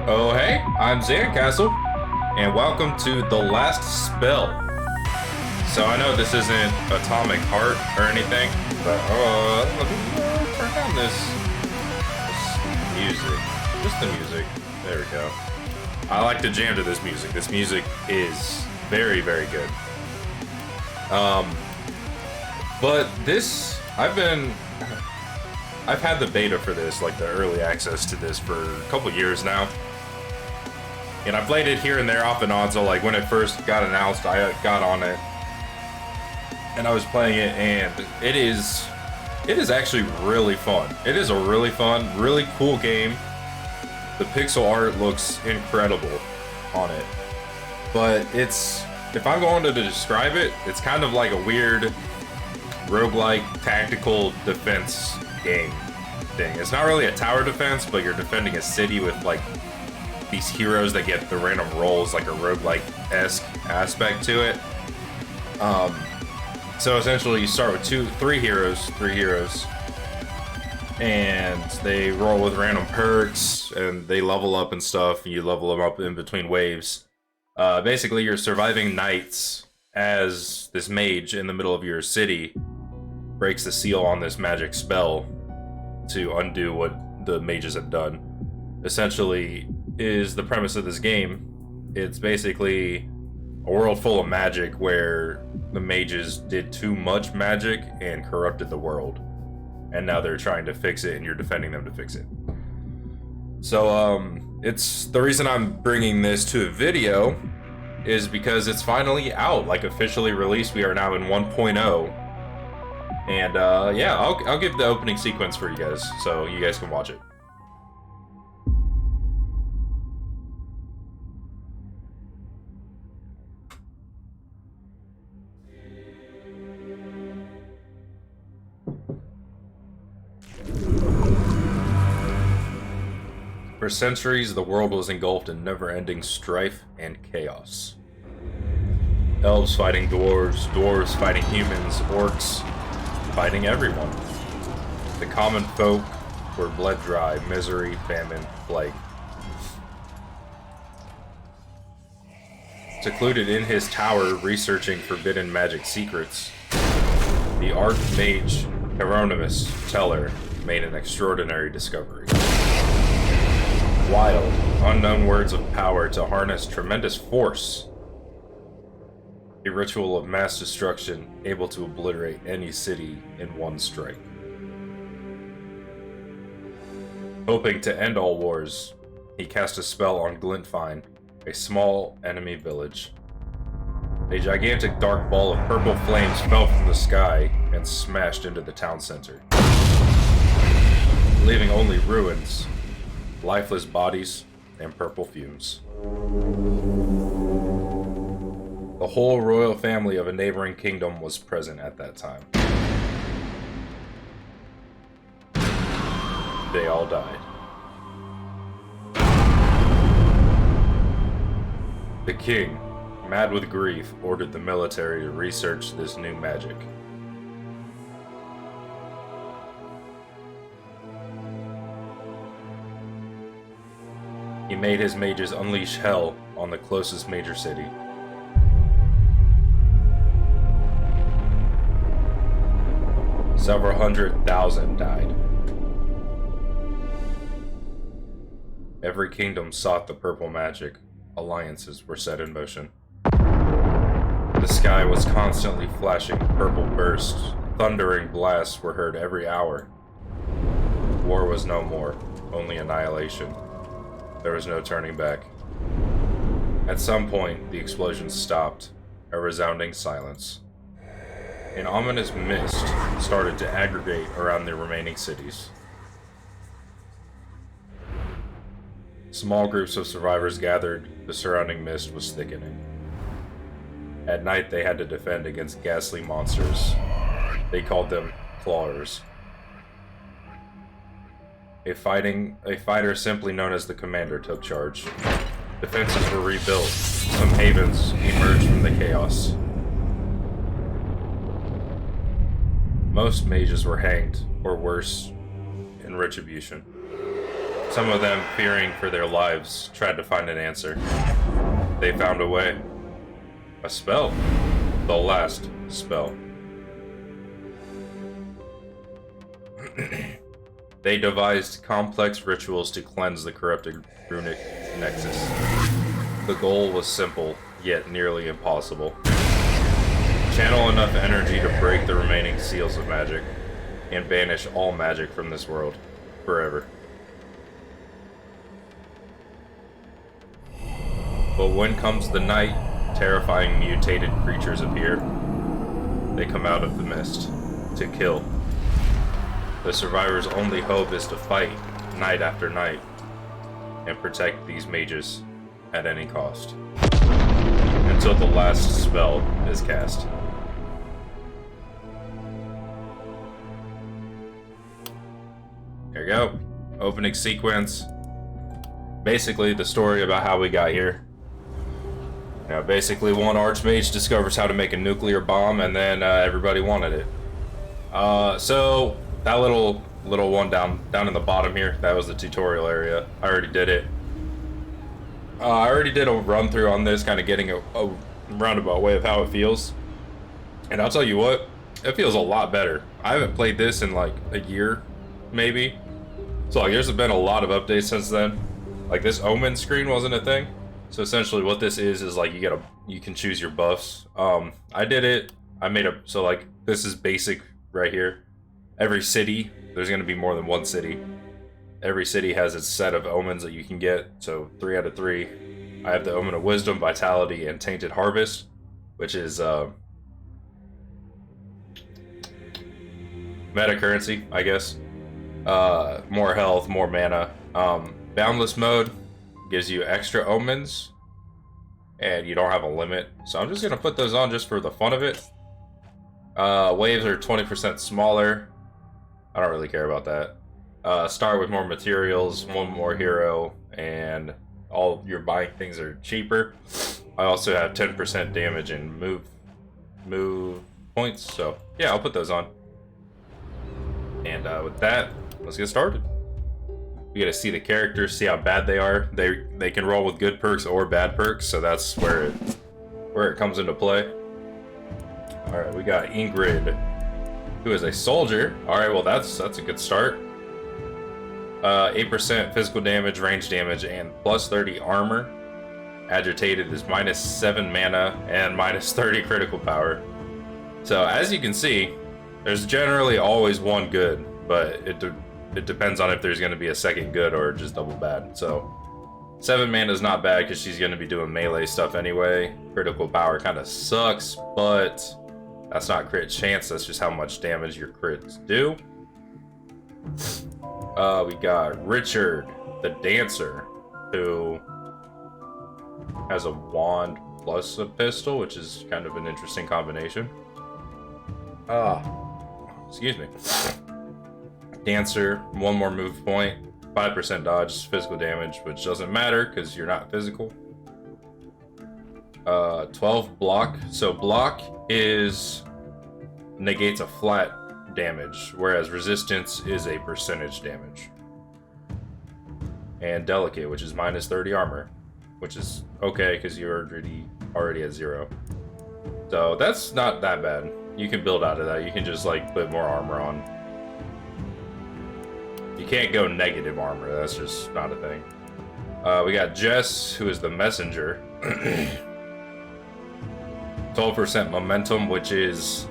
Oh hey, I'm Zandcastle, and welcome to The Last Spell. So I know this isn't Atomic Heart or anything, but let me turn down this music. Just the music. There we go. I like to jam to this music. This music is very, very good. But this, I've had the beta for this, like the early access to this for a couple years now. And I played it here and there off and on, so like when it first got announced, I got on it. And I was playing it, and it is actually really fun. It is a really fun, really cool game. The pixel art looks incredible on it. But if I'm going to describe it, it's kind of like a weird roguelike tactical defense game thing. It's not really a tower defense, but you're defending a city with like these heroes that get the random rolls, like a roguelike-esque aspect to it. So essentially you start with three heroes, and they roll with random perks, and they level up and stuff, and you level them up in between waves. Basically, you're surviving nights as this mage in the middle of your city breaks the seal on this magic spell to undo what the mages have done. Essentially, is the premise of this game. It's basically a world full of magic where the mages did too much magic and corrupted the world. And now they're trying to fix it, and you're defending them to fix it. So, it's the reason I'm bringing this to a video is because it's finally out, like officially released. We are now in 1.0. And yeah, I'll give the opening sequence for you guys so you guys can watch it. For centuries, the world was engulfed in never-ending strife and chaos. Elves fighting dwarves, dwarves fighting humans, orcs fighting everyone. The common folk were bled dry, misery, famine, plague. Secluded in his tower, researching forbidden magic secrets, the archmage Hieronymus Teller made an extraordinary discovery. Wild, unknown words of power to harness tremendous force. A ritual of mass destruction able to obliterate any city in one strike. Hoping to end all wars, he cast a spell on Glintfine, a small enemy village. A gigantic dark ball of purple flames fell from the sky and smashed into the town center, leaving only ruins, lifeless bodies, and purple fumes. The whole royal family of a neighboring kingdom was present at that time. They all died. The king, mad with grief, ordered the military to research this new magic. He made his mages unleash hell on the closest major city. Several 100,000 died. Every kingdom sought the purple magic. Alliances were set in motion. The sky was constantly flashing purple bursts. Thundering blasts were heard every hour. War was no more, only annihilation. There was no turning back. At some point, the explosions stopped, a resounding silence. An ominous mist started to aggregate around the remaining cities. Small groups of survivors gathered, the surrounding mist was thickening. At night, they had to defend against ghastly monsters. They called them clawers. A fighter simply known as the commander took charge. Defenses were rebuilt. Some havens emerged from the chaos. Most mages were hanged, or worse, in retribution. Some of them, fearing for their lives, tried to find an answer. They found a way. A spell. The last spell. They devised complex rituals to cleanse the corrupted runic nexus. The goal was simple, yet nearly impossible. Channel enough energy to break the remaining seals of magic, and banish all magic from this world, forever. But when comes the night, terrifying mutated creatures appear. They come out of the mist, to kill. The survivor's only hope is to fight, night after night, and protect these mages at any cost. Until the last spell is cast. There you go. Opening sequence. Basically, the story about how we got here. Now, basically, one archmage discovers how to make a nuclear bomb, and then everybody wanted it. So that little one down in the bottom here, that was the tutorial area. I already did it. I already did a run through on this, kind of getting a roundabout way of how it feels. And I'll tell you what, it feels a lot better. I haven't played this in like a year, maybe. So like, there's been a lot of updates since then. Like this omen screen wasn't a thing. So essentially what this is like you can choose your buffs. I did it. So like this is basic right here. Every city, there's going to be more than one city. Every city has its set of omens that you can get. So 3 out of 3. I have the Omen of Wisdom, Vitality, and Tainted Harvest, which is meta currency, I guess. More health, more mana. Boundless mode gives you extra omens, and you don't have a limit. So I'm just going to put those on just for the fun of it. Waves are 20% smaller. I don't really care about that. Start with more materials, one more hero, and all your buying things are cheaper. I also have 10% damage and move points, so yeah, I'll put those on. And with that, let's get started. We gotta see the characters, see how bad they are. They can roll with good perks or bad perks, so that's where it comes into play. All right, we got Ingrid, who is a soldier. All right, well that's a good start. 8% physical damage, range damage, and plus 30 armor. Agitated is -7 mana and -30 critical power. So as you can see, there's generally always one good, but it depends on if there's going to be a second good or just double bad. So 7 mana is not bad because she's going to be doing melee stuff anyway. Critical power kind of sucks, but that's not crit chance. That's just how much damage your crits do. We got Richard, the Dancer, who has a wand plus a pistol, which is kind of an interesting combination. Excuse me. Dancer, 1 more move point, 5% dodge, physical damage, which doesn't matter because you're not physical. 12 block. So block negates a flat damage, whereas resistance is a percentage damage. And delicate, which is -30 armor, which is okay because you're already at 0. So that's not that bad. You can build out of that. You can just like put more armor on. You can't go negative armor. That's just not a thing. We got Jess, who is the messenger. 12% momentum, which is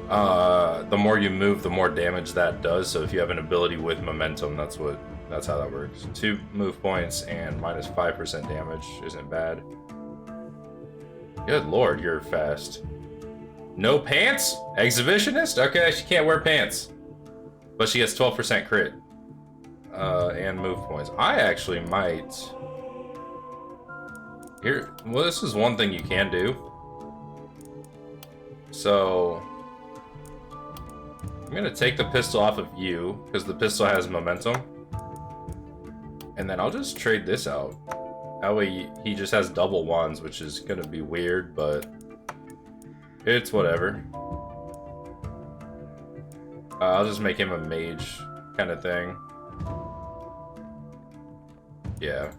the more you move, the more damage that does. So if you have an ability with momentum, that's how that works. 2 move points and -5% damage isn't bad. Good lord, you're fast. No pants? Exhibitionist? Okay, she can't wear pants. But she has 12% crit. And move points. I actually might... Well, this is one thing you can do. So... I'm gonna take the pistol off of you, because the pistol has momentum. And then I'll just trade this out. That way he just has double wands, which is gonna be weird, but... it's whatever. I'll just make him a mage kind of thing. Yeah.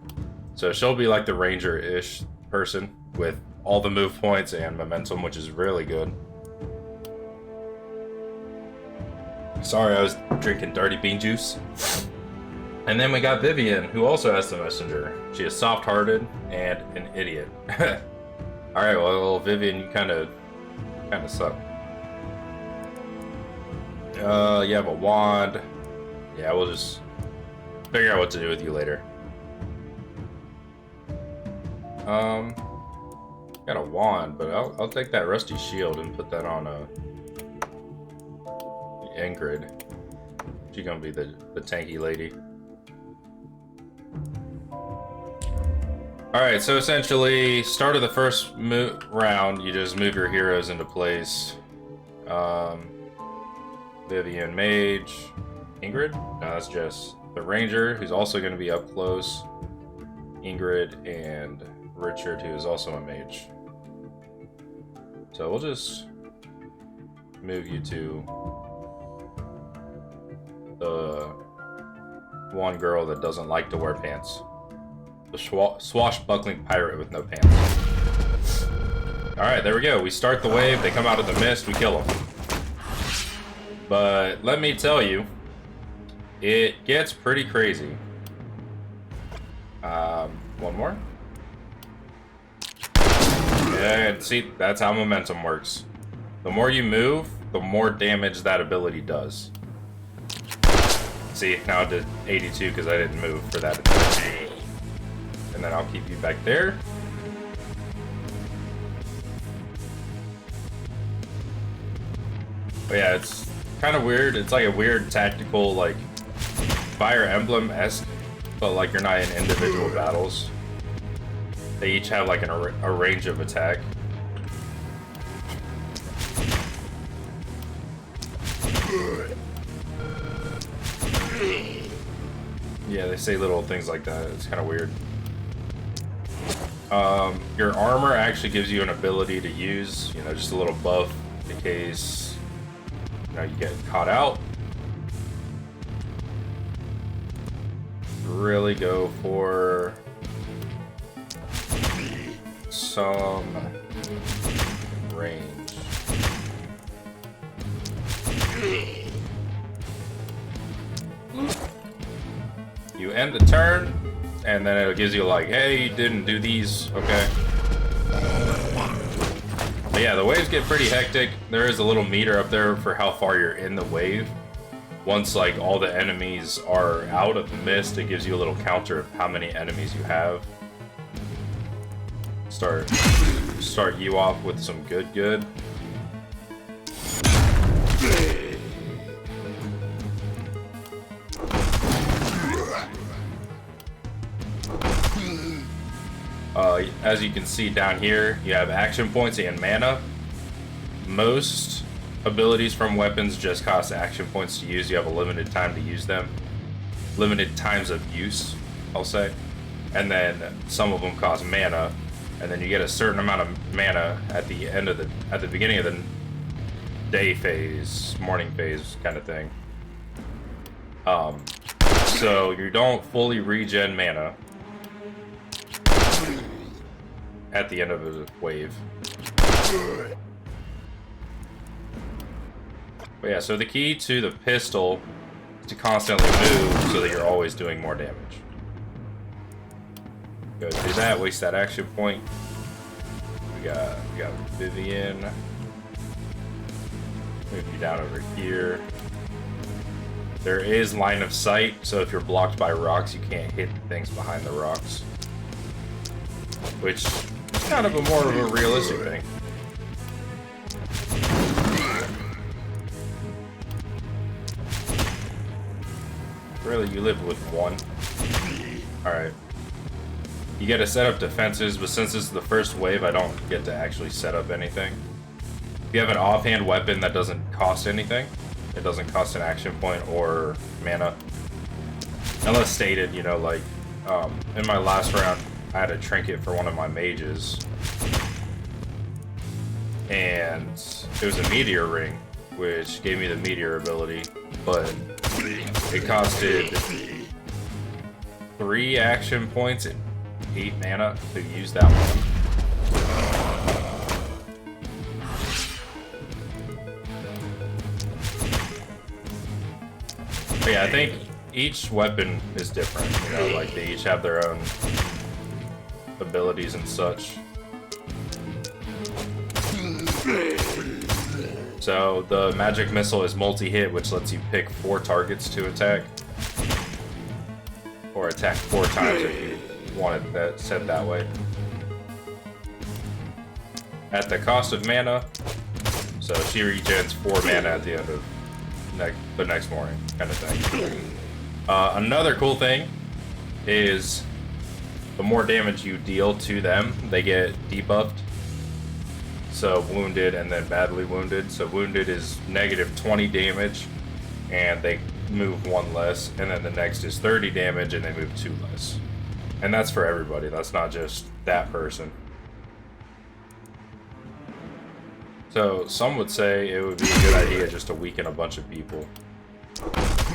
So she'll be like the ranger-ish person with all the move points and momentum, which is really good. Sorry, I was drinking dirty bean juice. And then we got Vivian, who also has the messenger. She is soft-hearted and an idiot. Alright, well, Vivian, you kind of suck. You have a wand. Yeah, we'll just figure out what to do with you later. Got a wand, but I'll take that rusty shield and put that on Ingrid. She's gonna be the tanky lady. Alright, so essentially, start of the first round, you just move your heroes into place. Vivian Mage. Ingrid? No, that's just the Ranger, who's also going to be up close. Ingrid and Richard, who is also a Mage. So we'll just move you to the one girl that doesn't like to wear pants. The swashbuckling pirate with no pants. Alright, there we go. We start the wave, they come out of the mist, we kill them. But let me tell you, it gets pretty crazy. One more. And see, that's how momentum works. The more you move, the more damage that ability does. See, now it did 82 because I didn't move for that attack. And then I'll keep you back there. But yeah, it's kind of weird. It's like a weird tactical, like, Fire Emblem-esque, but like you're not in individual battles. They each have like a range of attack. Yeah, they say little things like that. It's kind of weird. Your armor actually gives you an ability to use, you know, just a little buff in case, you know, you get caught out. Really go for some range. You end the turn, and then it gives you like, hey, you didn't do these, okay. But yeah, the waves get pretty hectic. There is a little meter up there for how far you're in the wave. Once like all the enemies are out of the mist, it gives you a little counter of how many enemies you have. Start you off with some good. As you can see down here, you have action points and mana. Most abilities from weapons just cost action points to use. You have a limited time to use them. Limited times of use, I'll say. And then some of them cost mana. And then you get a certain amount of mana at the end of at the beginning of the day phase, morning phase kind of thing. So you don't fully regen mana at the end of the wave. But yeah, so the key to the pistol is to constantly move so that you're always doing more damage. Go do that, waste that action point. We got Vivian. Move you down over here. There is line of sight, so if you're blocked by rocks, you can't hit things behind the rocks. Which is kind of more of a realistic thing. Really, you live with one. Alright. You get to set up defenses, but since this is the first wave, I don't get to actually set up anything. If you have an offhand weapon that doesn't cost anything, it doesn't cost an action point or mana. Unless stated, you know, like, in my last round, I had a trinket for one of my mages. And it was a meteor ring, which gave me the meteor ability, but it costed 3 action points and 8 mana to use that one. But yeah, I think each weapon is different, you know, like they each have their own abilities and such. So the magic missile is multi-hit, which lets you pick 4 targets to attack. Or attack 4 times if you wanted that said that way. At the cost of mana, so she regens 4 mana at the end of the next morning, kind of thing. Another cool thing is the more damage you deal to them, they get debuffed. So wounded and then badly wounded. So wounded is negative 20 damage and they move 1 less, and then the next is 30 damage and they move 2 less. And that's for everybody, that's not just that person. So some would say it would be a good idea just to weaken a bunch of people.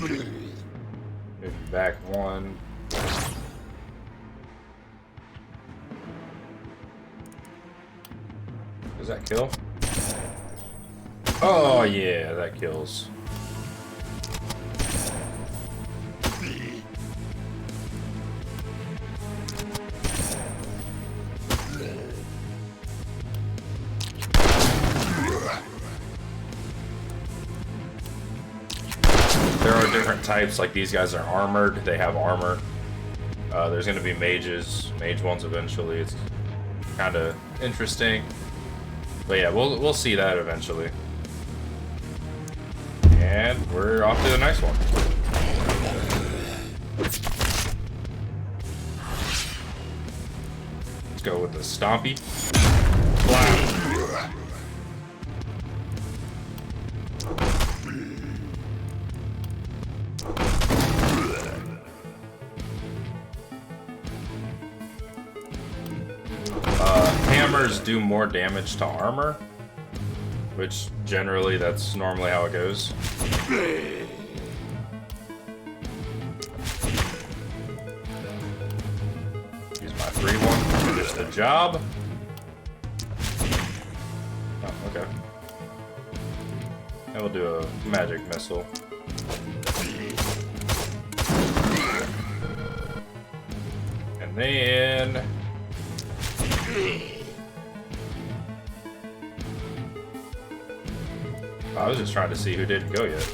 Maybe back 1. Does that kill? Oh yeah, that kills. There are different types, like these guys are armored, they have armor. There's gonna be mages, mage ones eventually. It's kind of interesting. But yeah, we'll see that eventually. And we're off to the next one. Let's go with the Stompy. Wow. Hammers do more damage to armor, which generally that's normally how it goes. Use my 3-1 to finish the job. Oh, okay. And we'll do a magic missile. And then I was just trying to see who didn't go yet.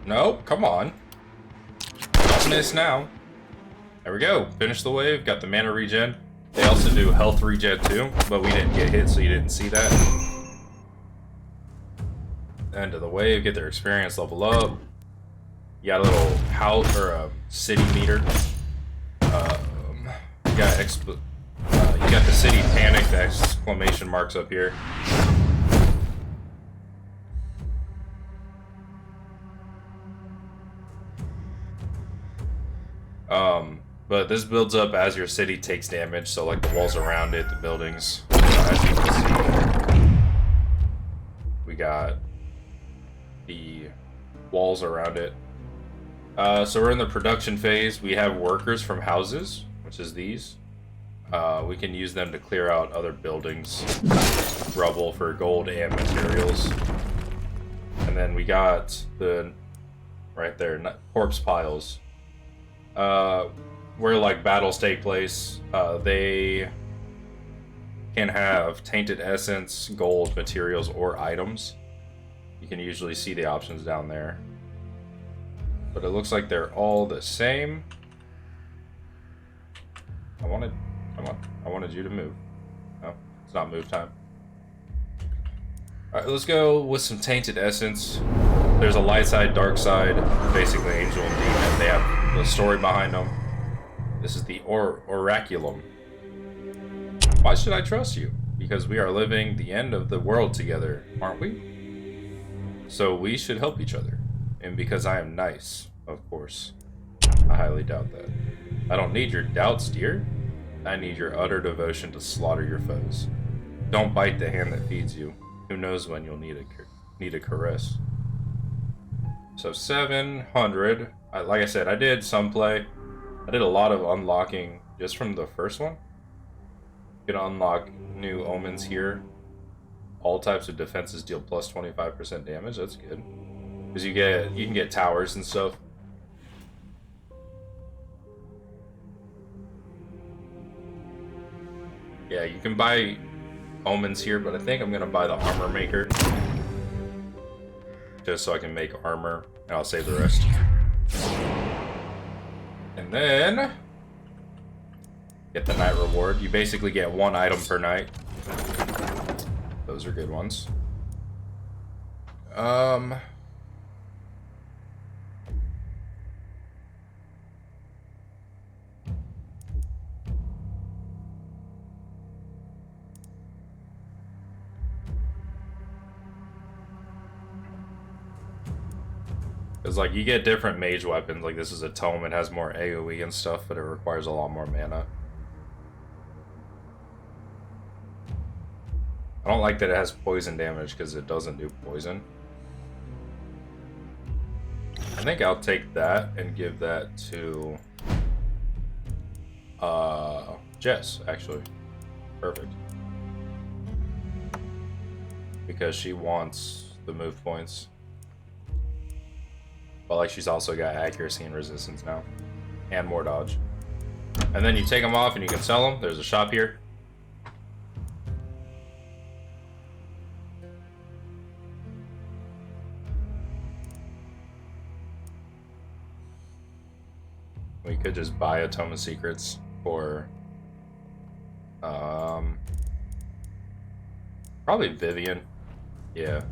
Nope, come on. Don't miss now. There we go. Finish the wave. Got the mana regen. They also do health regen too, but we didn't get hit, so you didn't see that. End of the wave. Get their experience level up. You got a little house or a city meter. You got the city panic. The exclamation marks up here. But this builds up as your city takes damage, so like the walls around it, the buildings, as you can see, we got the walls around it. So we're in the production phase. We have workers from houses, which is these. We can use them to clear out other buildings, rubble for gold and materials. And then we got the, right there, corpse piles. Where like battles take place, they can have tainted essence, gold, materials, or items. You can usually see the options down there. But it looks like they're all the same. Come on, I wanted you to move. No, it's not move time. Alright, let's go with some tainted essence. There's a light side, dark side, basically angel and demon. They have the story behind them. This is the Oraculum. Why should I trust you? Because we are living the end of the world together, aren't we? So we should help each other. And because I am nice, of course. I highly doubt that. I don't need your doubts, dear. I need your utter devotion to slaughter your foes. Don't bite the hand that feeds you. Who knows when you'll need a caress. So 700. Like I said, I did some play. I did a lot of unlocking just from the first one. You can unlock new omens here. All types of defenses deal plus 25% damage. That's good. Because you can get towers and stuff. Yeah, you can buy omens here, but I think I'm gonna buy the armor maker. Just so I can make armor, and I'll save the rest. And then get the night reward. You basically get 1 item per night. Those are good ones. Because, like, you get different mage weapons. Like, this is a tome. It has more AoE and stuff, but it requires a lot more mana. I don't like that it has poison damage, because it doesn't do poison. I think I'll take that and give that to... Jess, actually. Perfect. Because she wants the move points. But like she's also got accuracy and resistance now. And more dodge. And then you take them off and you can sell them. There's a shop here. We could just buy a Tome of Secrets for probably Vivian. Yeah.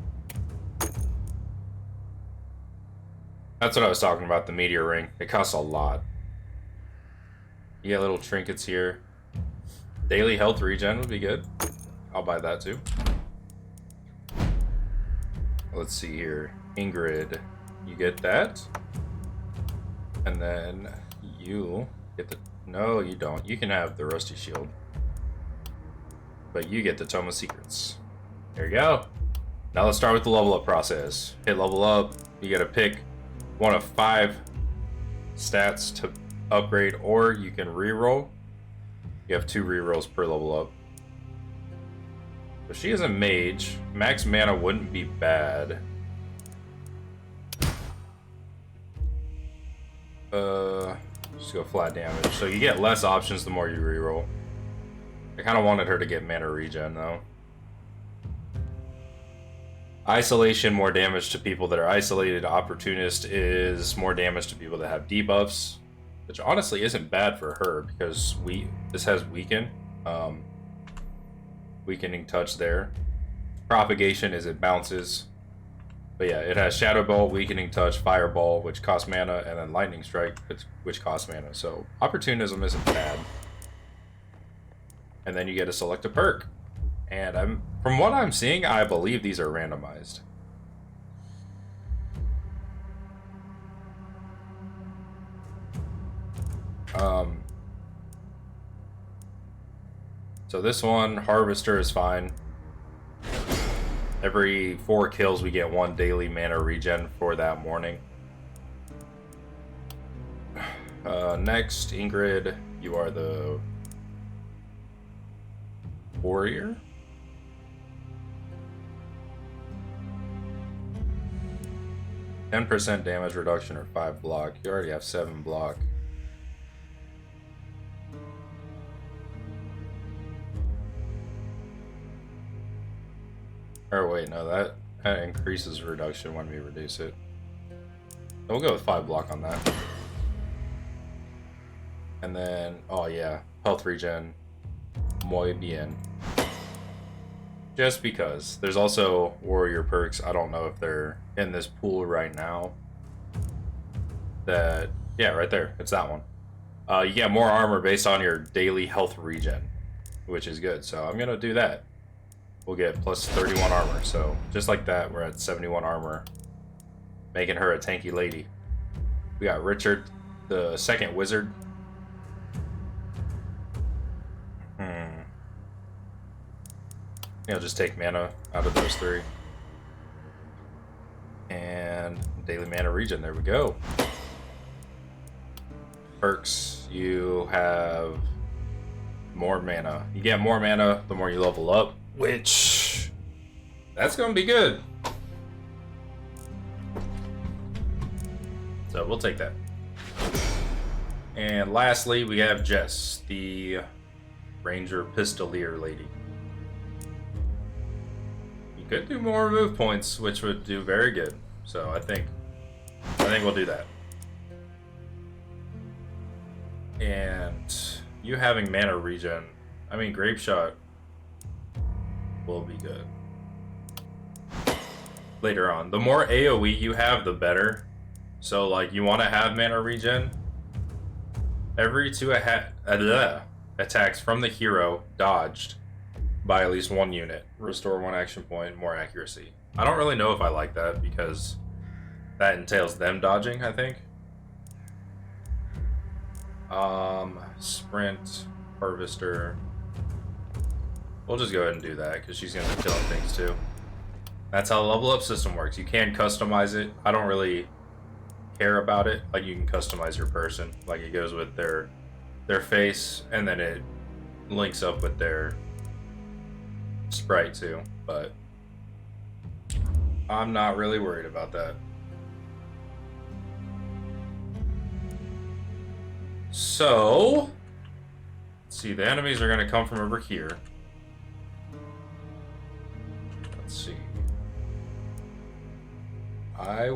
That's what I was talking about, the meteor ring. It costs a lot. You get little trinkets here. Daily health regen would be good. I'll buy that too. Let's see here. Ingrid, you get that. And then you get the... No, you don't. You can have the Rusty Shield. But you get the Tome of Secrets. There you go. Now let's start with the level up process. Hit level up. You gotta pick one of 5 stats to upgrade, or you can reroll. You have 2 rerolls per level up. So she is a mage. Max mana wouldn't be bad. Just go flat damage. So you get less options the more you reroll. I kind of wanted her to get mana regen though. Isolation, more damage to people that are isolated. Opportunist is more damage to people that have debuffs, which honestly isn't bad for her because this has weaken, weakening touch there. Propagation is it bounces, but yeah, it has Shadow Bolt, weakening touch, Fireball, which costs mana, and then Lightning Strike, which costs mana. So opportunism isn't bad. And then you get to select a perk. And from what I'm seeing, I believe these are randomized. So this one, Harvester, is fine. Every 4 kills, we get 1 daily mana regen for that morning. Next, Ingrid, you are the warrior. 10% damage reduction or 5 block. You already have 7 block. Or wait, no, that increases reduction when we reduce it. So we'll go with 5 block on that. And then, oh yeah, health regen. Muy bien. Just because. There's also warrior perks. I don't know if they're in this pool right now. That, yeah, right there. It's that one. You get more armor based on your daily health regen, which is good. So I'm gonna do that. We'll get plus 31 armor. So just like that, we're at 71 armor, making her a tanky lady. We got Richard, the second wizard. He'll just take mana out of those three. And daily mana regen, there we go. Perks, you have more mana. You get more mana the more you level up, which that's gonna be good. So we'll take that. And lastly, we have Jess, the Ranger Pistolier lady. You could do more move points, which would do very good. So I think we'll do that. And you having mana regen, I mean, Grape Shot will be good later on. The more AoE you have, the better. So, like, you want to have mana regen. Every two attacks from the hero dodged by at least one unit. Restore one action point, more accuracy. I don't really know if I like that because that entails them dodging, I think. Sprint, Harvester. We'll just go ahead and do that because she's going to be killing things too. That's how the level up system works. You can customize it. I don't really care about it. Like, you can customize your person. Like, it goes with their face and then it links up with their sprite too. But I'm not really worried about that. So, let's see, the enemies are going to come from over here. Let's see. I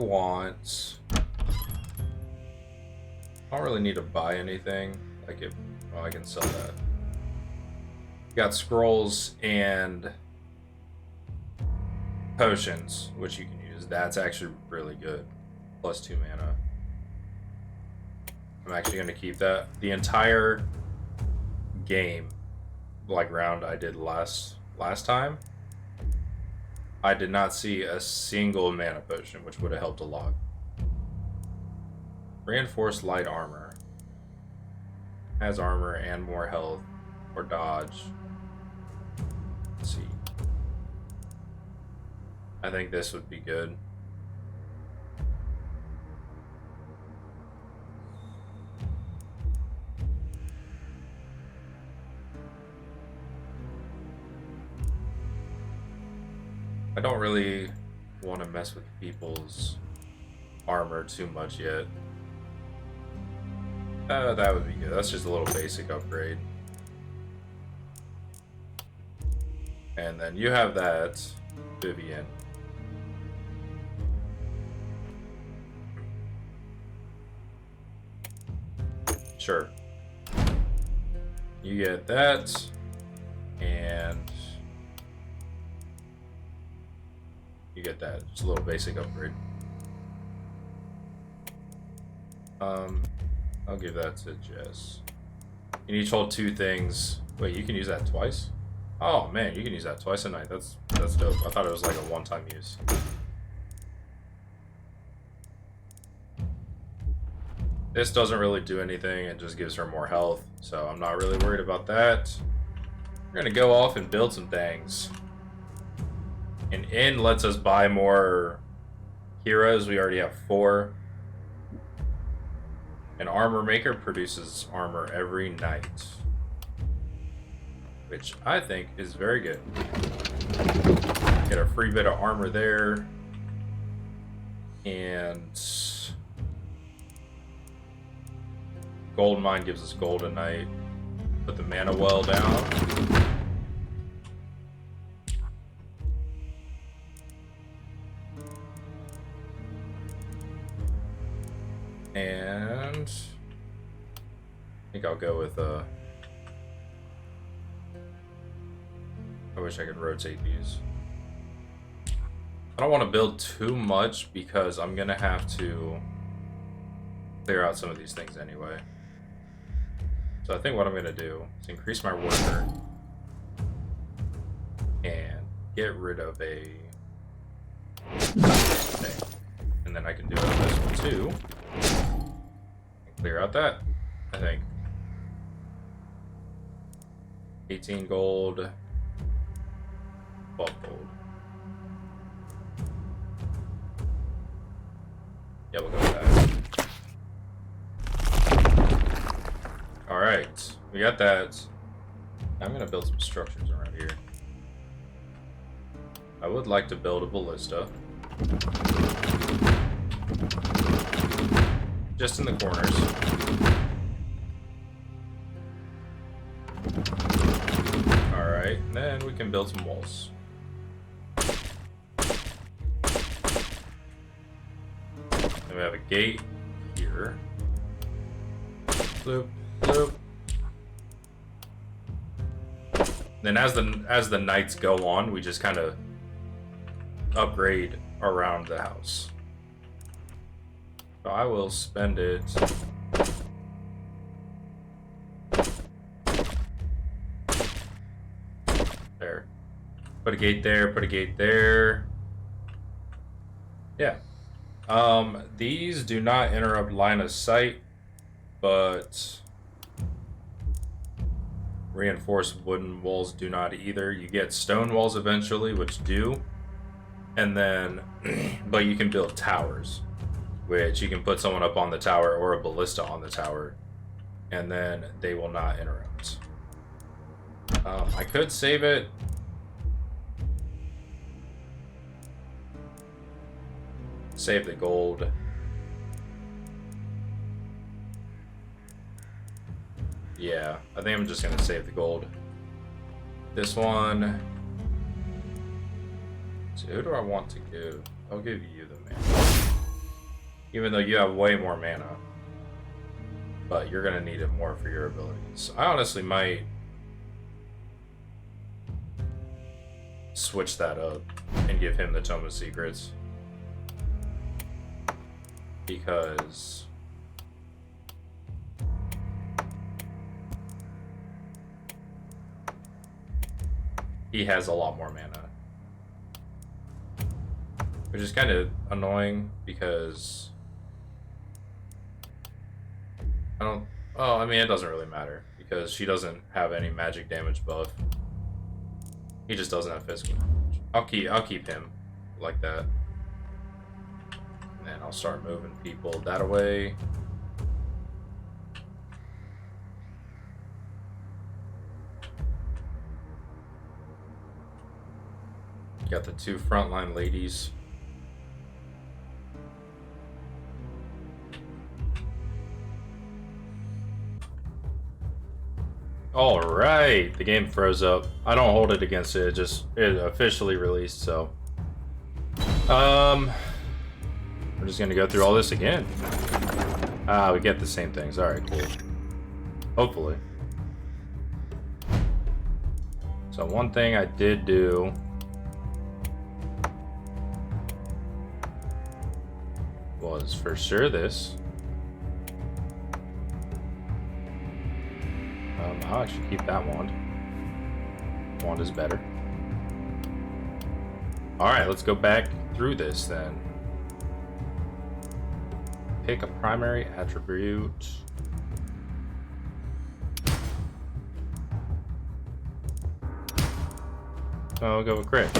don't really need to buy anything. I can sell that. Got scrolls and potions, which you can use. That's actually really good. Plus 2 mana. I'm actually going to keep that. The entire game, like round I did last time, I did not see a single mana potion, which would have helped a lot. Reinforced light armor. Has armor and more health or dodge. Let's see. I think this would be good. I don't really want to mess with people's armor too much yet. That would be good. That's just a little basic upgrade. And then you have that, Vivian. Sure. You get that, and you get that. Just a little basic upgrade. I'll give that to Jess. You each hold 2 things. Wait, you can use that twice? Oh man, you can use that twice a night. That's dope. I thought it was like a one-time use. This doesn't really do anything. It just gives her more health. So I'm not really worried about that. We're gonna go off and build some things. An inn lets us buy more heroes. We already have 4. An armor maker produces armor every night, which I think is very good. Get a free bit of armor there. And gold mine gives us gold a night. Put the mana well down. And I think I'll go with I wish I could rotate these. I don't want to build too much because I'm gonna have to clear out some of these things anyway. So I think what I'm going to do is increase my worker and get rid of a thing. And then I can do it on this one too. And clear out that, I think. 18 gold, 12 gold. Yeah, we'll go with that. Alright, we got that. I'm gonna build some structures around here. I would like to build a ballista. Just in the corners. Alright, then we can build some walls. Then we have a gate here. Bloop, bloop. Then as the nights go on, we just kind of upgrade around the house. So I will spend it. There. Put a gate there, put a gate there. Yeah. These do not interrupt line of sight, but reinforced wooden walls do not either. You get stone walls eventually, which do. And then, but you can build towers, which you can put someone up on the tower or a ballista on the tower, and then they will not interrupt. I could save it. Save the gold. Yeah, I think I'm just gonna save the gold. This one. So who do I want to give? I'll give you the mana. Even though you have way more mana. But you're gonna need it more for your abilities. I honestly might switch that up and give him the Tome of Secrets. Because he has a lot more mana. Which is kind of annoying because I mean, it doesn't really matter because she doesn't have any magic damage buff. He just doesn't have physical damage. I'll keep him like that. And then I'll start moving people that away. Got the two frontline ladies. All right, the game froze up. I don't hold it against it. It officially released. So, we're just gonna go through all this again. We get the same things. All right, cool. Hopefully. So one thing I did do was for sure this. I'll actually keep that wand. Wand is better. Alright, let's go back through this then. Pick a primary attribute. I'll go with crit.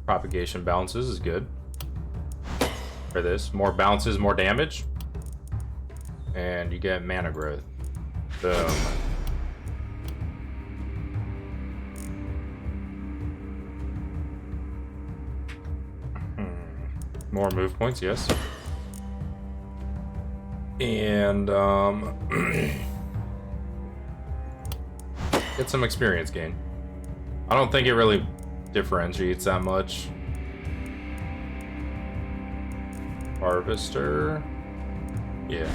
Propagation bounces is good. For this, more bounces, more damage. And you get mana growth. Boom. More move points, yes. And get some experience gain. I don't think it really differentiates that much. Harvester. Yeah.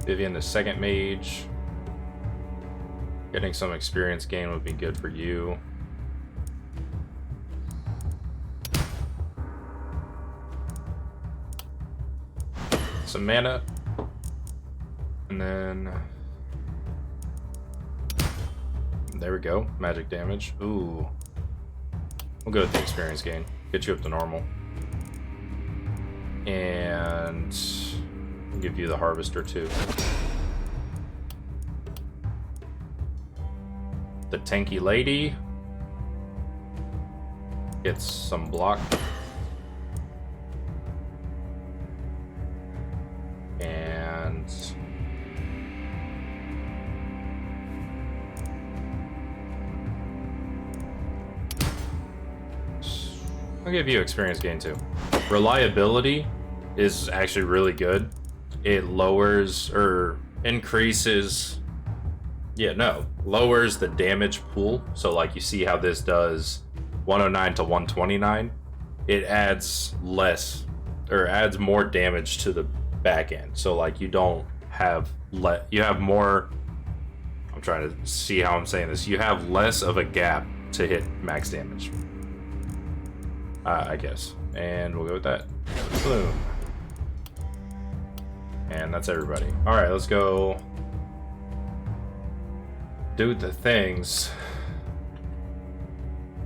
Vivian, the second mage. Getting some experience gain would be good for you. some mana. And then... there we go. Magic damage. Ooh. We'll go with the experience gain. Get you up to normal. And... I'll give you the Harvester too. The tanky lady gets some block. And I'll give you experience gain too. Reliability is actually really good. It lowers or increases, lowers the damage pool. So like you see how this does 109 to 129, it adds less or adds more damage to the back end. So like you don't have you have more, I'm trying to see how I'm saying this, you have less of a gap to hit max damage, I guess. And we'll go with that. Boom. And that's everybody. All right, let's go do the things.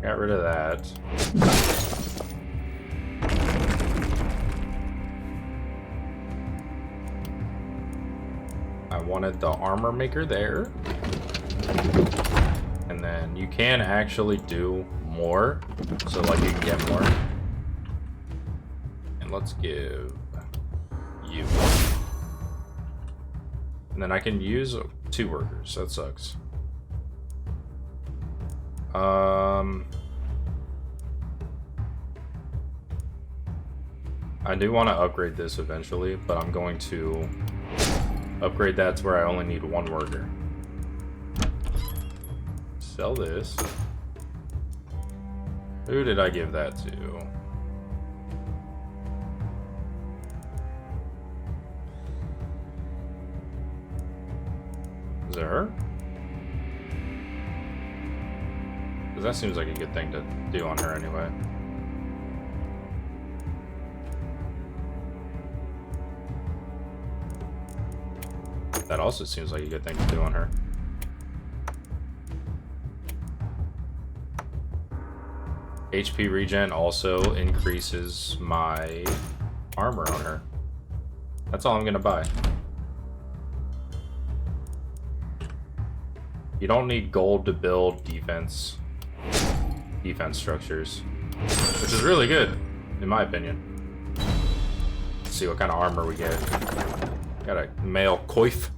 Got rid of that. I wanted the armor maker there. And then you can actually do more. So like you can get more. And let's give you. And then I can use 2 workers. That sucks. I do want to upgrade this eventually, but I'm going to upgrade that to where I only need 1 worker. Sell this. Who did I give that to? Is it her? Because that seems like a good thing to do on her anyway. That also seems like a good thing to do on her. HP regen also increases my armor on her. That's all I'm gonna buy. You don't need gold to build defense structures, which is really good, in my opinion. Let's see what kind of armor we get. Got a male coif.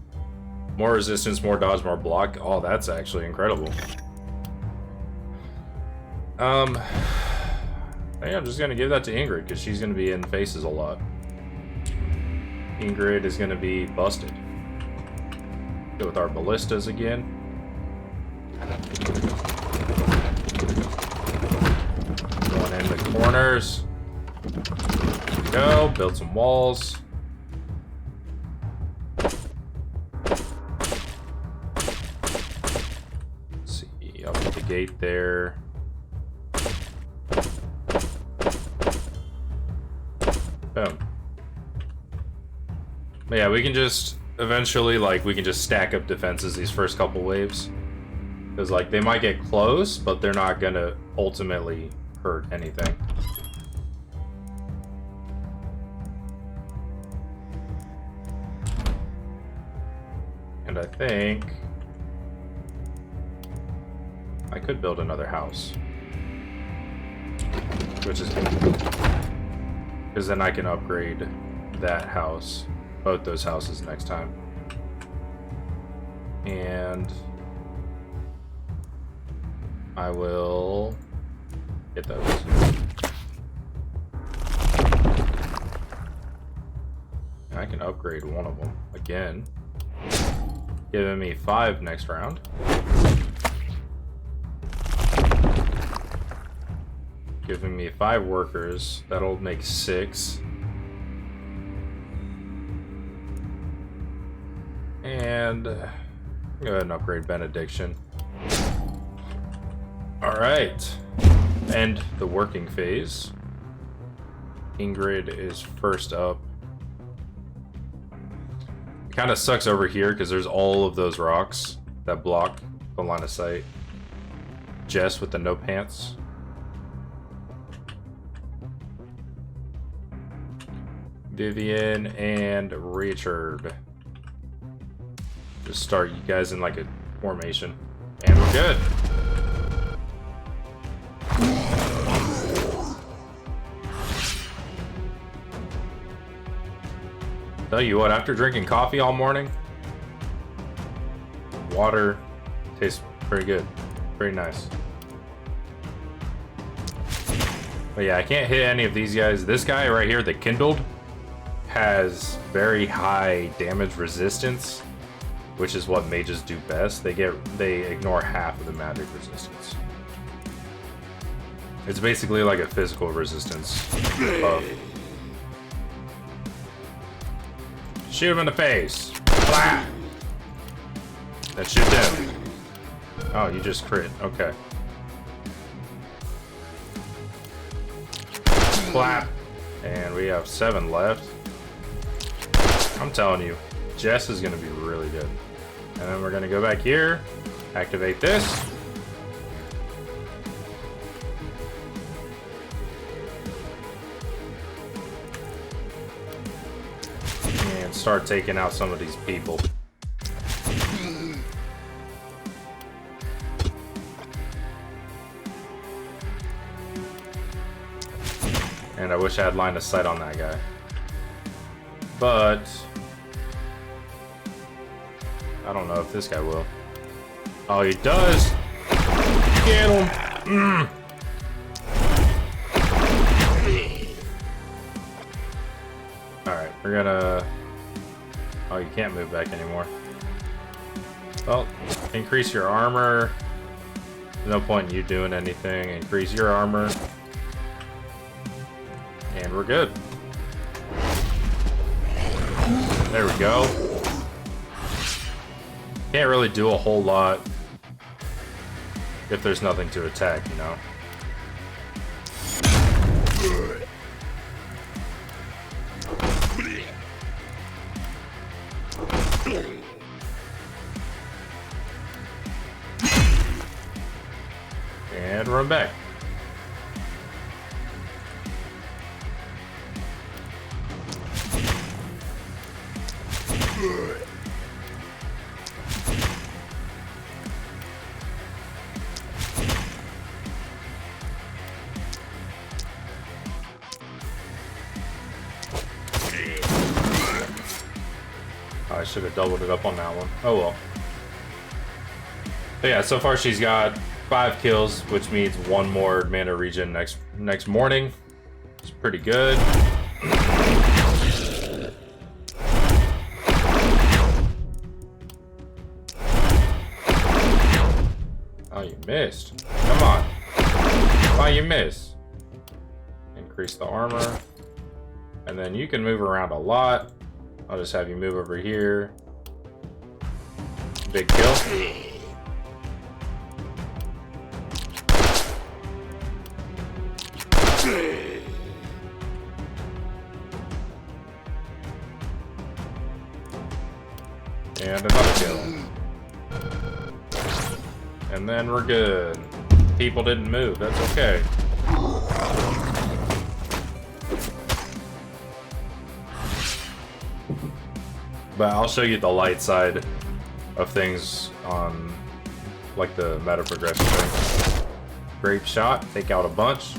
More resistance, more dodge, more block. Oh, that's actually incredible. I think I'm just gonna give that to Ingrid because she's gonna be in faces a lot. Ingrid is gonna be busted. Go with our ballistas again. Going in the corners. Go, build some walls. Let's see, up at the gate there. Boom. But yeah, we can just eventually, like, we can just stack up defenses these first couple waves. Because, like, they might get close, but they're not gonna ultimately hurt anything. And I think I could build another house. Which is good. Because then I can upgrade that house, both those houses next time. And I will get those. And I can upgrade one of them again, giving me 5 next round. Giving me 5 workers. That'll make 6. And go ahead and upgrade Benediction. Alright. End the working phase. Ingrid is first up. Kind of sucks over here because there's all of those rocks that block the line of sight. Jess with the no pants. Vivian and Richard. Just start you guys in like a formation. And we're good. Tell you what, after drinking coffee all morning, water tastes pretty good. Pretty nice. But yeah, I can't hit any of these guys. This guy right here, the Kindled, has very high damage resistance, which is what mages do best. They ignore half of the magic resistance. It's basically like a physical resistance buff. Shoot him in the face. Blah! Then shoot them. Oh, you just crit. Okay. Clap. And we have 7 left. I'm telling you, Jess is going to be really good. And then we're going to go back here, activate this. And start taking out some of these people. And I wish I had line of sight on that guy. But I don't know if this guy will. Oh, he does! Get him! Alright, we're gonna... Oh, you can't move back anymore. Well, increase your armor. There's no point in you doing anything. Increase your armor. And we're good. There we go. Can't really do a whole lot if there's nothing to attack, you know? And run back. I should have doubled it up on that one. Oh well. But yeah, so far she's got 5 kills, which means 1 more mana regen next morning. It's pretty good. Oh, you missed. Come on. Why you miss? Increase the armor. And then you can move around a lot. I'll just have you move over here. Big kill. And another kill. And then we're good. People didn't move, that's okay. But I'll show you the light side of things on like the meta progression thing. Grape shot, take out a bunch.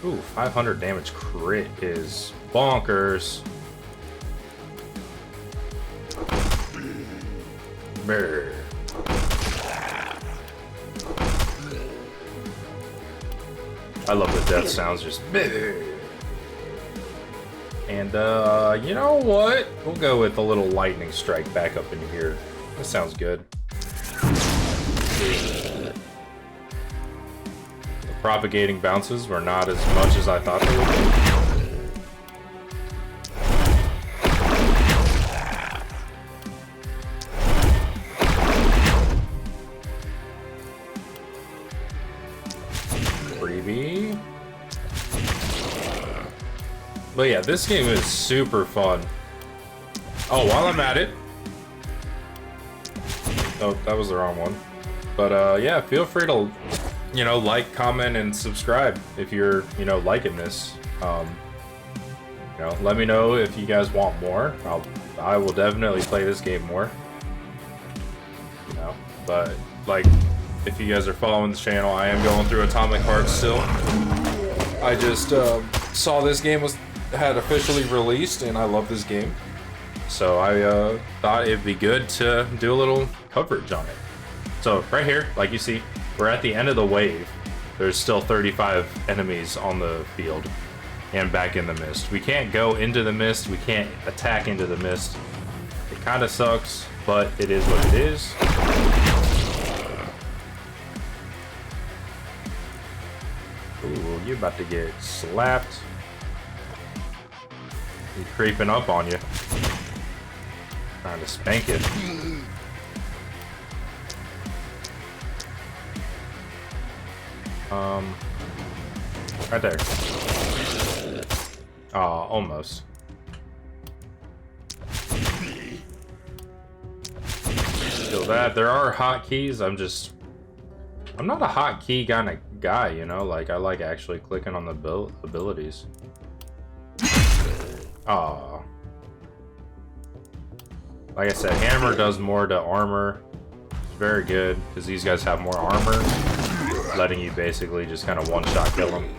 Ooh, 500 damage crit is bonkers. Brr. I love the death sounds, just and you know what? We'll go with a little lightning strike back up in here. That sounds good. The propagating bounces were not as much as I thought they would be. Freebie. But yeah, this game is super fun. Oh, while I'm at it. Oh, that was the wrong one. But yeah, feel free to, you know, like, comment, and subscribe if you're, you know, liking this. You know, let me know if you guys want more. I will definitely play this game more. You know, but like, if you guys are following the channel, I am going through Atomic Heart still. I just saw this game had officially released, and I love this game. So I thought it'd be good to do a little coverage on it. So right here, like you see, we're at the end of the wave. There's still 35 enemies on the field and back in the mist. We can't go into the mist. We can't attack into the mist. It kind of sucks, but it is what it is. Ooh, you about to get slapped. He's creeping up on you. Trying to spank it. Right there. Aw, almost. Kill that. There are hotkeys. I'm not a hotkey kind of guy, you know? Like, I like actually clicking on the abilities. Aw. Like I said, hammer does more to armor. It's very good, because these guys have more armor, letting you basically just kind of one-shot kill them.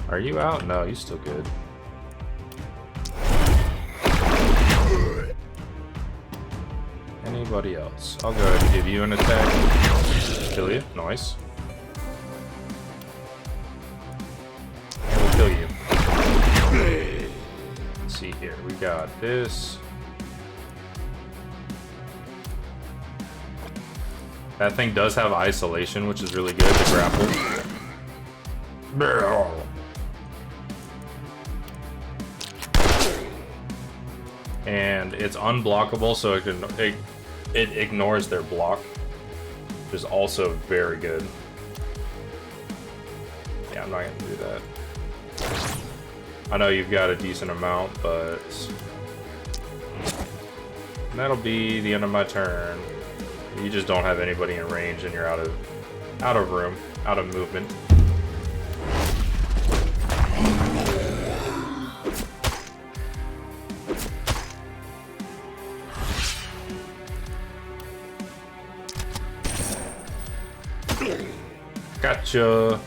Are you out? No, you're still good. Anybody else? I'll go ahead and give you an attack. Kill you. Nice. And we'll kill you. Let's see here. We got this. That thing does have isolation, which is really good to grapple. And it's unblockable, so it ignores their block, which is also very good. Yeah, I'm not gonna do that. I know you've got a decent amount, but that'll be the end of my turn. You just don't have anybody in range, and you're out of room, out of movement. Gotcha.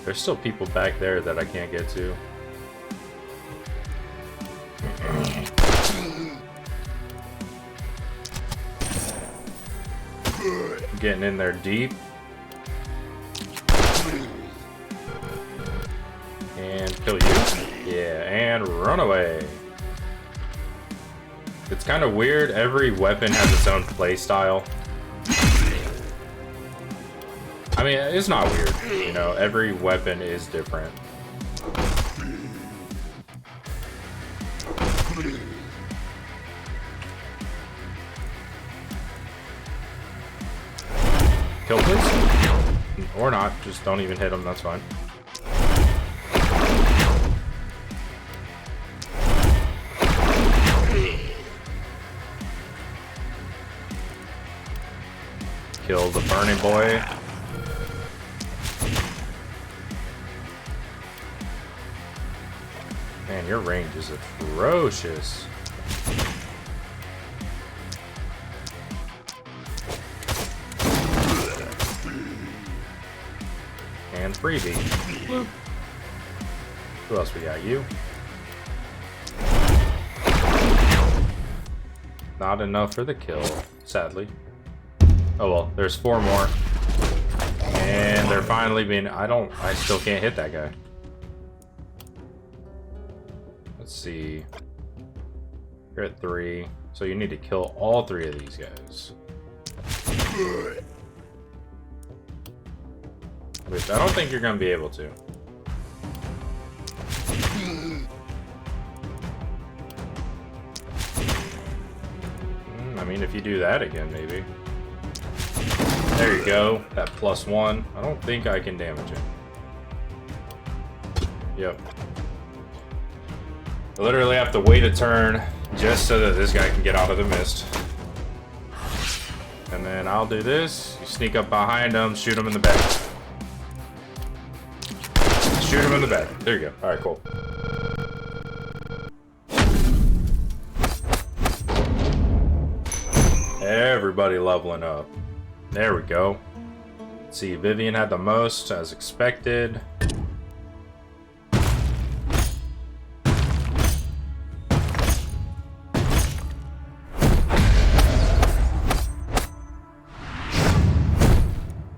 There's still people back there that I can't get to. Getting in there deep. And kill you. Yeah, and run away. It's kind of weird. Every weapon has its own play style. I mean, it's not weird, you know, every weapon is different. Kill, please? Or not, just don't even hit them, that's fine. Kill the burning boy. Man, your range is atrocious. And freebie. Bloop. Who else we got? You? Not enough for the kill, sadly. Oh well, there's 4 more. And they're finally being... I still can't hit that guy. Let's see. You're at 3, so you need to kill all 3 of these guys. Which I don't think you're gonna be able to. I mean, if you do that again, maybe. There you go. That +1. I don't think I can damage it. Yep. I literally have to wait a turn just so that this guy can get out of the mist. And then I'll do this. You sneak up behind him, shoot him in the back. Shoot him in the back. There you go. Alright, cool. Everybody leveling up. There we go. Let's see, Vivian had the most, as expected.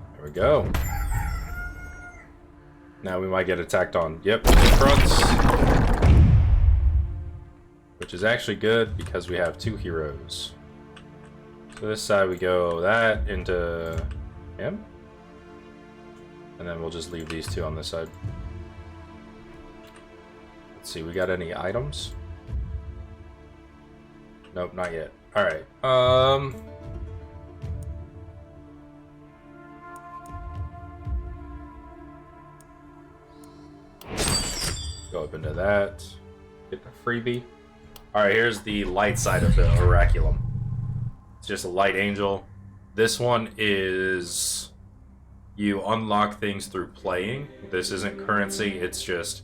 There we go. Now we might get attacked on, yep, fronts. Which is actually good because we have 2 heroes. So this side we go that into him. And then we'll just leave these 2 on this side. Let's see, we got any items? Nope, not yet. Alright. Go up into that. Get the freebie. Alright, here's the light side of the Oraculum. It's just a light angel. This one is you unlock things through playing. This isn't currency, it's just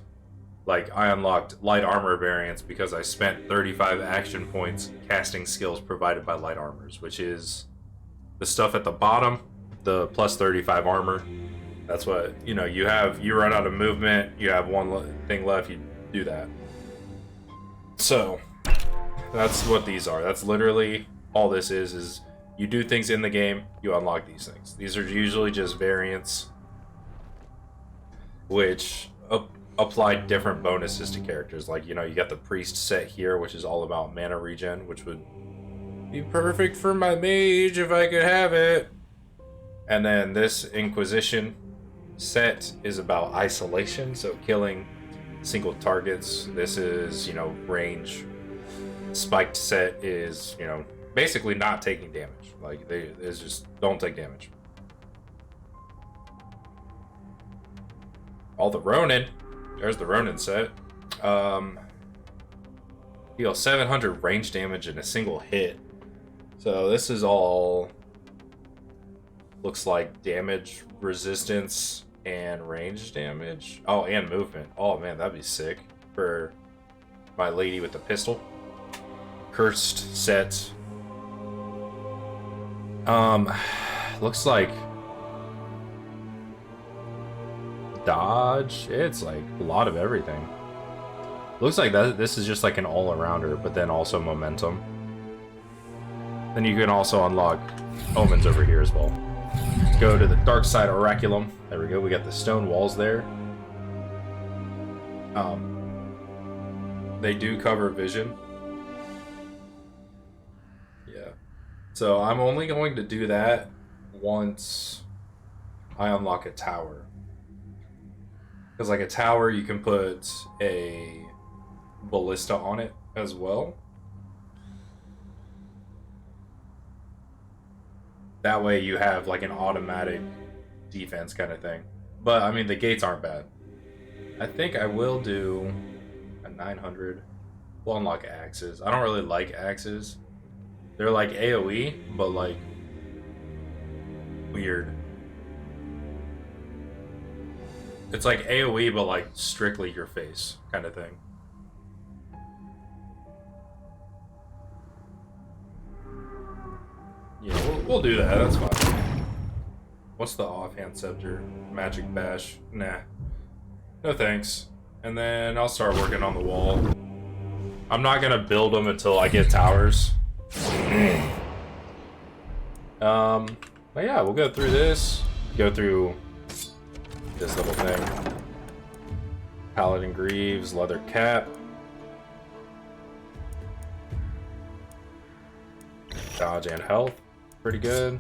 like I unlocked light armor variants because I spent 35 action points casting skills provided by light armors, which is the stuff at the bottom, the plus 35 armor. That's what, you know, you run out of movement, you have one thing left, you do that. So, that's what these are. That's literally all this is you do things in the game, you unlock these things. These are usually just variants which apply different bonuses to characters. Like, you know, you got the priest set here, which is all about mana regen, which would be perfect for my mage if I could have it. And then this Inquisition set is about isolation, so killing single targets. This is, you know, range. Spiked set is, you know, basically not taking damage. Like, it's just don't take damage. All the Ronin. There's the Ronin set. Deal 700 range damage in a single hit. So this is all looks like damage resistance and range damage. Oh, and movement. Oh man, that'd be sick for my lady with the pistol. Cursed set. Looks like dodge. It's like a lot of everything. Looks like that this is just like an all-arounder, but then also momentum. Then you can also unlock omens over here as well. Go to the dark side Oraculum. There we go. We got the stone walls there. They do cover vision. Yeah. So I'm only going to do that once I unlock a tower. Because like a tower, you can put a ballista on it as well. That way you have like an automatic defense kind of thing. But I mean, the gates aren't bad. I think I will do a 900. We'll unlock axes. I don't really like axes. They're like AoE, but like weird. It's like AoE, but like strictly your face kind of thing. Yeah, we'll do that. That's fine. What's the offhand scepter? Magic bash? Nah. No thanks. And then I'll start working on the wall. I'm not gonna build them until I get towers. But yeah, we'll go through this. Go through this little thing. Paladin Greaves, leather cap. Dodge and health. Pretty good.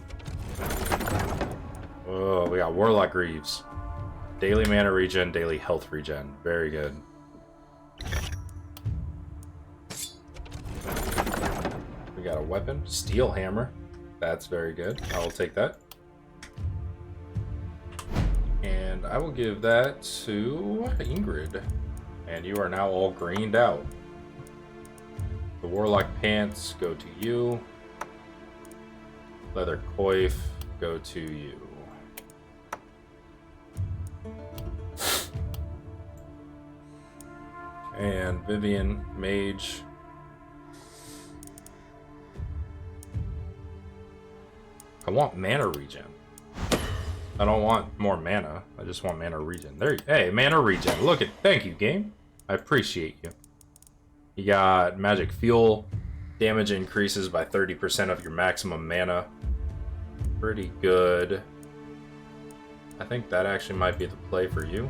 Oh, we got Warlock Greaves. Daily mana regen, daily health regen. Very good. We We got a weapon, steel hammer. That's very good. I will take that. And I will give that to Ingrid. And you are now all greened out. The warlock pants go to you. Leather coif go to you. And Vivian, mage. I want mana regen. I don't want more mana. I just want mana regen. There, hey, mana regen. Look at, thank you, game. I appreciate you. You got magic fuel. Damage increases by 30% of your maximum mana. Pretty good. I think that actually might be the play for you.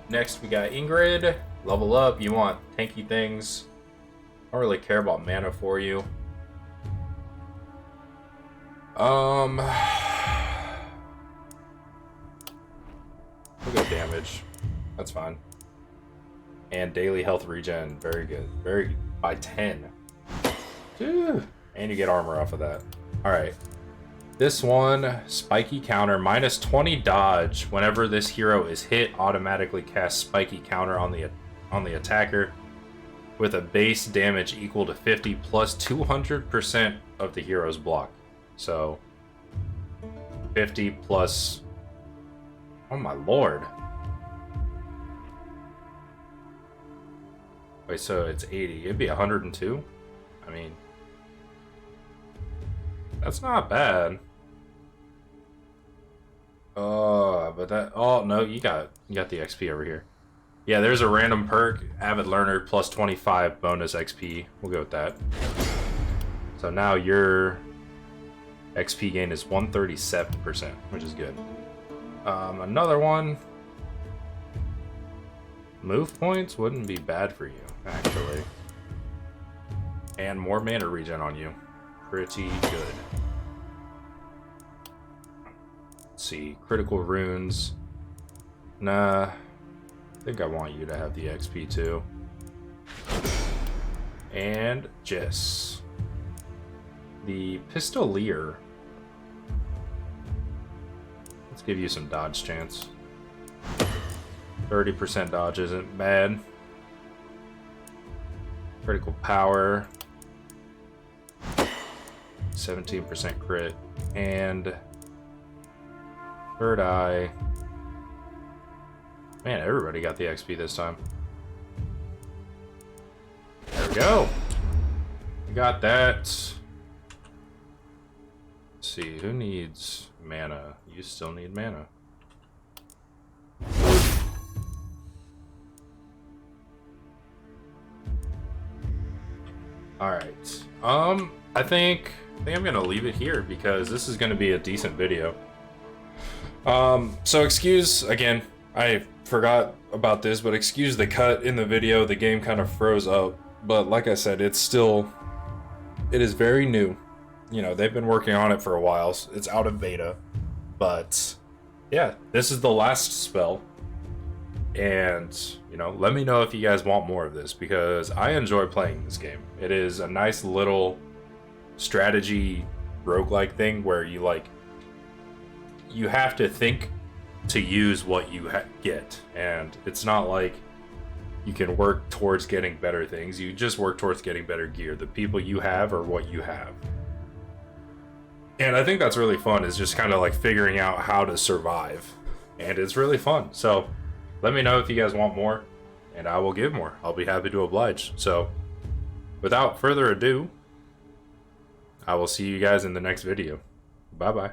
Next, we got Ingrid. Level up. You want tanky things. I don't really care about mana for you. We'll go damage. That's fine. And daily health regen. Very good. Very good. By 10. Dude. And you get armor off of that. Alright. This one, spiky counter, minus 20 dodge. Whenever this hero is hit, automatically cast spiky counter on the attacker with a base damage equal to 50 plus 200% of the hero's block. So 50 plus, oh my lord. Wait, so it's 80. It'd be 102? I mean, that's not bad. But that, oh no, you got the XP over here. Yeah, there's a random perk, Avid Learner, plus 25 bonus XP. We'll go with that. So now your XP gain is 137%, which is good. Another one. Move points wouldn't be bad for you, actually. And more mana regen on you. Pretty good. Let's see, critical runes. Nah, I think I want you to have the XP too. And Jess. The Pistolier. Let's give you some dodge chance. 30% dodge isn't bad. Critical power. 17% crit. And third eye. Man, everybody got the XP this time. There we go. We got that. Let's see, who needs mana? You still need mana. Alright. I think I'm gonna leave it here because this is gonna be a decent video. So excuse, again, I forgot about this, but excuse the cut in the video. The game kind of froze up, but like I said, it is very new. You know, they've been working on it for a while. So it's out of beta, but yeah, this is the last spell. And, you know, let me know if you guys want more of this because I enjoy playing this game. It is a nice little strategy roguelike thing where you have to think to use what you get, and it's not like you can work towards getting better things. You just work towards getting better gear. The people you have are what you have. And I think that's really fun, is just kind of like figuring out how to survive. And it's really fun. So let me know if you guys want more, and I will give more. I'll be happy to oblige. So without further ado, I will see you guys in the next video. Bye-bye.